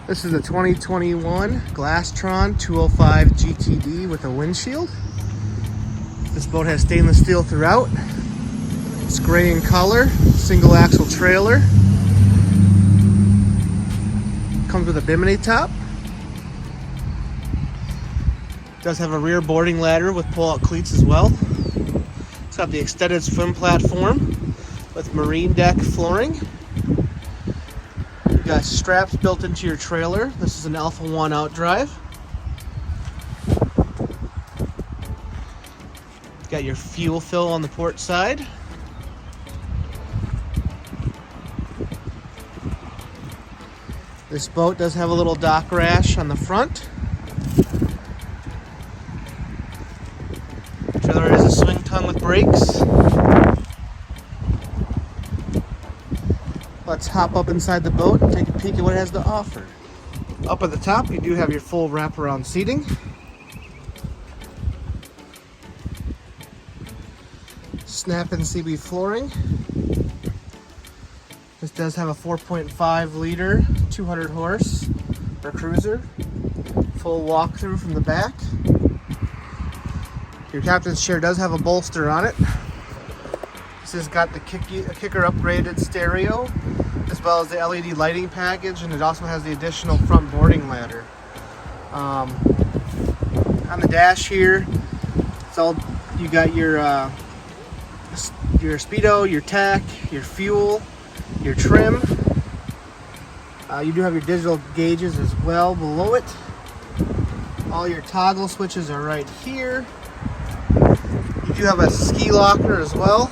This is a 2021 Glastron 205 GTD with a windshield. This boat has stainless steel throughout. It's gray in color, single axle trailer. Comes with a bimini top. Does have a rear boarding ladder with pull-out cleats as well. It's got the extended swim platform with marine deck flooring. You've got straps built into your trailer. This is an Alpha 1 outdrive. You've got your fuel fill on the port side. This boat does have a little dock rash on the front. The trailer is a swing tongue with brakes. Let's hop up inside the boat and take a peek at what it has to offer. Up at the top, you do have your full wraparound seating. Snap-in CB flooring. This does have a 4.5 liter, 200 horse for cruiser. Full walkthrough from the back. Your captain's chair does have a bolster on it. This has got the kicker upgraded stereo, as well as the LED lighting package, and it also has the additional front boarding ladder. On the dash here, it's all, you got your speedo, your tach, your fuel, your trim. You do have your digital gauges as well below it. All your toggle switches are right here. You do have a ski locker as well.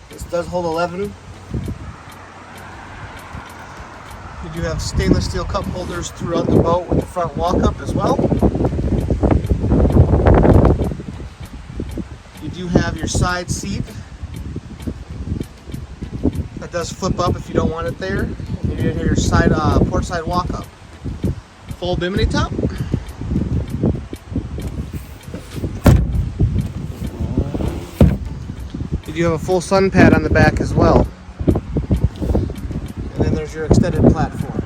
This does hold 11. You do have stainless steel cup holders throughout the boat with the front walk-up as well. You do have your side seat that does flip up if you don't want it there. You do have your side port side walk-up. Full bimini top. You do have a full sun pad on the back as well. And then there's your extended platform.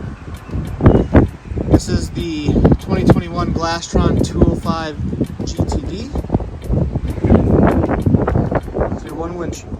This is the 2021 Glastron 205 GTD. It's your one windshield.